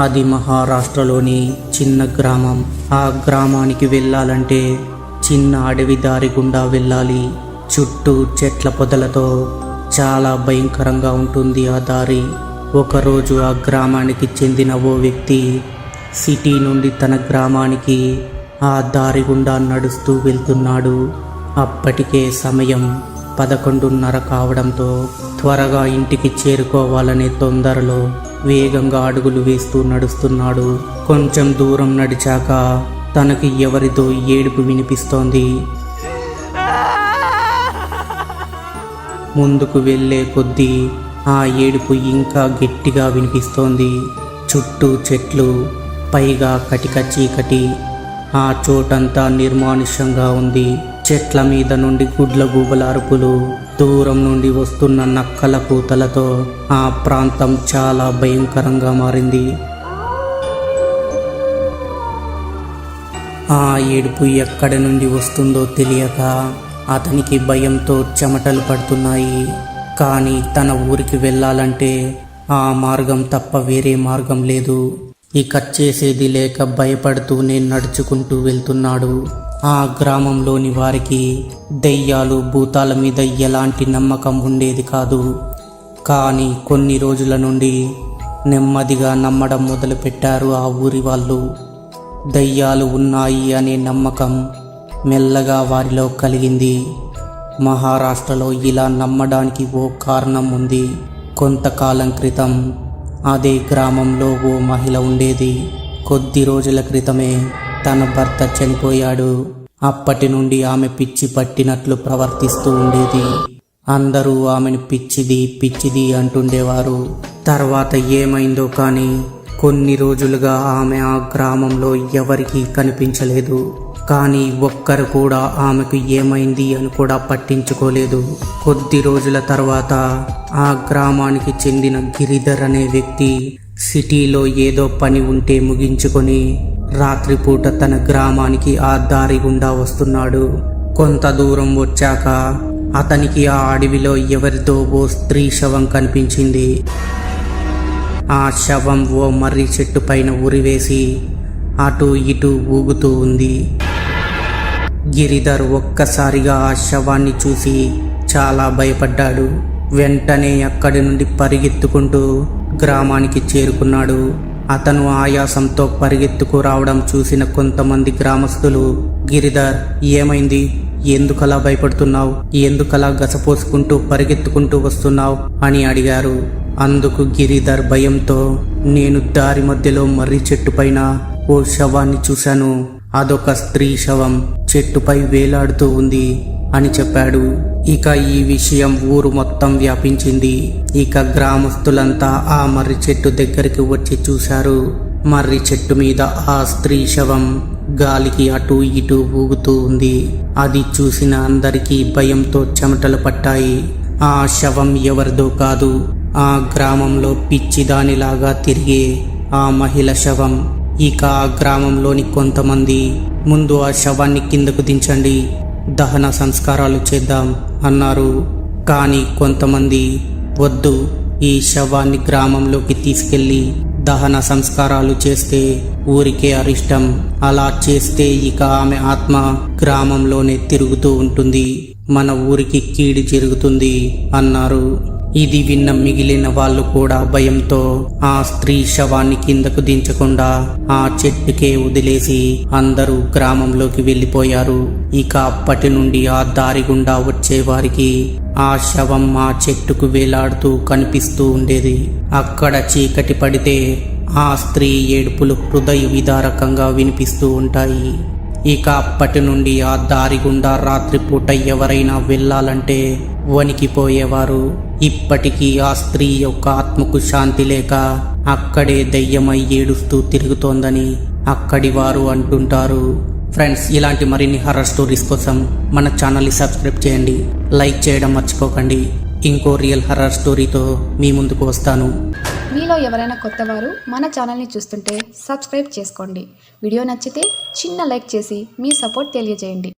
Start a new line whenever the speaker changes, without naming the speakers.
అది మహారాష్ట్రలోని చిన్న గ్రామం. ఆ గ్రామానికి వెళ్ళాలంటే చిన్న అడవి దారి గుండా వెళ్ళాలి. చుట్టూ చెట్ల పొదలతో చాలా భయంకరంగా ఉంటుంది ఆ దారి. ఒకరోజు ఆ గ్రామానికి చెందిన ఓ వ్యక్తి సిటీ నుండి తన గ్రామానికి ఆ దారి గుండా నడుస్తూ వెళ్తున్నాడు. అప్పటికే సమయం 11:30 కావడంతో త్వరగా ఇంటికి చేరుకోవాలనే తొందరలో వేగంగా అడుగులు వేస్తూ నడుస్తున్నాడు. కొంచెం దూరం నడిచాక తనకి ఎవరిదో ఏడుపు వినిపిస్తోంది. ముందుకు వెళ్ళే కొద్దీ ఆ ఏడుపు ఇంకా గట్టిగా వినిపిస్తోంది. చుట్టూ చెట్లు, పైగా కటిక చీకటి. ఆ చోటంతా నిర్మానుష్యంగా ఉంది. చెట్ల మీద నుండి గుడ్ల గూబల అరుపులు, దూరం నుండి వస్తున్న నక్కల కూతలతో ఆ ప్రాంతం చాలా భయంకరంగా మారింది. ఆ ఏడుపు ఎక్కడి నుండి వస్తుందో తెలియక అతనికి భయంతో చెమటలు పడుతున్నాయి. కానీ తన ఊరికి వెళ్ళాలంటే ఆ మార్గం తప్ప వేరే మార్గం లేదు. ఇక చేసేది లేక భయపడుతూనే నడుచుకుంటూ వెళ్తున్నాడు. ఆ గ్రామంలోని వారికి దెయ్యాలు, భూతాల మీద ఎలాంటి నమ్మకం ఉండేది కాదు. కానీ కొన్ని రోజుల నుండి నెమ్మదిగా నమ్మడం మొదలుపెట్టారు ఆ ఊరి వాళ్ళు. దెయ్యాలు ఉన్నాయి అనే నమ్మకం మెల్లగా వారిలో కలిగింది. మహారాష్ట్రలో ఇలా నమ్మడానికి ఓ కారణం ఉంది. కొంతకాలం క్రితం అదే గ్రామంలో ఓ మహిళ ఉండేది. కొద్ది రోజుల క్రితమే తన భర్త చనిపోయాడు. అప్పటి నుండి ఆమె పిచ్చి పట్టినట్లు ప్రవర్తిస్తూ ఉండేది. అందరూ ఆమెను పిచ్చిది అంటుండేవారు. తర్వాత ఏమైందో కానీ కొన్ని రోజులుగా ఆమె ఆ గ్రామంలో ఎవరికీ కనిపించలేదు. కానీ ఒక్కరు కూడా ఆమెకు ఏమైంది అని కూడా పట్టించుకోలేదు. కొద్ది రోజుల తర్వాత ఆ గ్రామానికి చెందిన గిరిధర్ అనే వ్యక్తి సిటీలో ఏదో పని ఉంటే ముగించుకొని రాత్రిపూట తన గ్రామానికి ఆ దారి గుండా వస్తున్నాడు. కొంత దూరం వచ్చాక అతనికి ఆ అడవిలో ఎవరితో ఓ స్త్రీ శవం కనిపించింది. ఆ శవం ఓ మర్రి చెట్టు పైన ఉరివేసి అటు ఇటు ఊగుతూ ఉంది. గిరిధర్ ఒక్కసారిగా ఆ శవాన్ని చూసి చాలా భయపడ్డాడు. వెంటనే అక్కడి నుండి పరిగెత్తుకుంటూ గ్రామానికి చేరుకున్నాడు. అతను ఆయాసంతో పరిగెత్తుకు రావడం చూసిన కొంతమంది గ్రామస్తులు, గిరిధర్ ఏమైంది, ఎందుకలా భయపడుతున్నావు, ఎందుకలా గసపోసుకుంటూ పరిగెత్తుకుంటూ వస్తున్నావు అని అడిగారు. అందుకు గిరిధర్ భయంతో, నేను దారి మధ్యలో మర్రి చెట్టు పైన ఓ శవాన్ని చూశాను. అదొక స్త్రీ శవం, చెట్టుపై వేలాడుతూ ఉంది అని చెప్పాడు. ఇక ఈ విషయం ఊరు మొత్తం వ్యాపించింది. ఇక గ్రామస్తులంతా ఆ మర్రి చెట్టు దగ్గరికి వచ్చి చూశారు. మర్రి చెట్టు మీద ఆ స్త్రీ శవం గాలికి అటు ఇటు ఊగుతూ ఉంది. అది చూసిన అందరికీ భయంతో చెమటలు పట్టాయి. ఆ శవం ఎవరిదో కాదు, ఆ గ్రామంలో పిచ్చిదానిలాగా తిరిగే ఆ మహిళ శవం. ఇక ఆ గ్రామంలోని కొంతమంది, ముందు ఆ శవాన్ని కిందకు దించండి, దహన సంస్కారాలు చేద్దాం అన్నారు. కానీ కొంతమంది, వద్దు, ఈ శవాన్ని గ్రామంలోకి తీసుకెళ్లి దహన సంస్కారాలు చేస్తే ఊరికే అరిష్టం. అలా చేస్తే ఇక ఆమె ఆత్మ గ్రామంలోనే తిరుగుతూ ఉంటుంది, మన ఊరికి కీడు జరుగుతుంది అన్నారు. ఇది విన్న మిగిలిన వాళ్ళు కూడా భయంతో ఆ స్త్రీ శవాన్ని కిందకు దించకుండా ఆ చెట్టుకే వదిలేసి అందరూ గ్రామంలోకి వెళ్ళిపోయారు. ఇక అప్పటి నుండి ఆ దారి గుండా వచ్చే వారికి ఆ శవం ఆ చెట్టుకు వేలాడుతూ కనిపిస్తూ ఉండేది. అక్కడ చీకటి పడితే ఆ స్త్రీ ఏడుపులు హృదయ విదారకంగా వినిపిస్తూ ఉంటాయి. ఇక అప్పటి నుండి ఆ దారి గుండా రాత్రిపూట ఎవరైనా వెళ్ళాలంటే వణికిపోయేవారు. ఇప్పటికీ ఆ స్త్రీ యొక్క ఆత్మకు శాంతి లేక అక్కడే దయ్యమై ఏడుస్తూ తిరుగుతోందని అక్కడి వారు అంటుంటారు. ఫ్రెండ్స్, ఇలాంటి మరిన్ని హర్రర్ స్టోరీస్ కోసం మన ఛానల్ని సబ్స్క్రైబ్ చేయండి, లైక్ చేయడం మర్చిపోకండి. ఇంకో రియల్ హర్రర్ స్టోరీతో మీ ముందుకు వస్తాను.
మీలో ఎవరైనా కొత్తవారు మన ఛానల్ని చూస్తుంటే సబ్స్క్రైబ్ చేసుకోండి. వీడియో నచ్చితే చిన్న లైక్ చేసి మీ సపోర్ట్ తెలియజేయండి.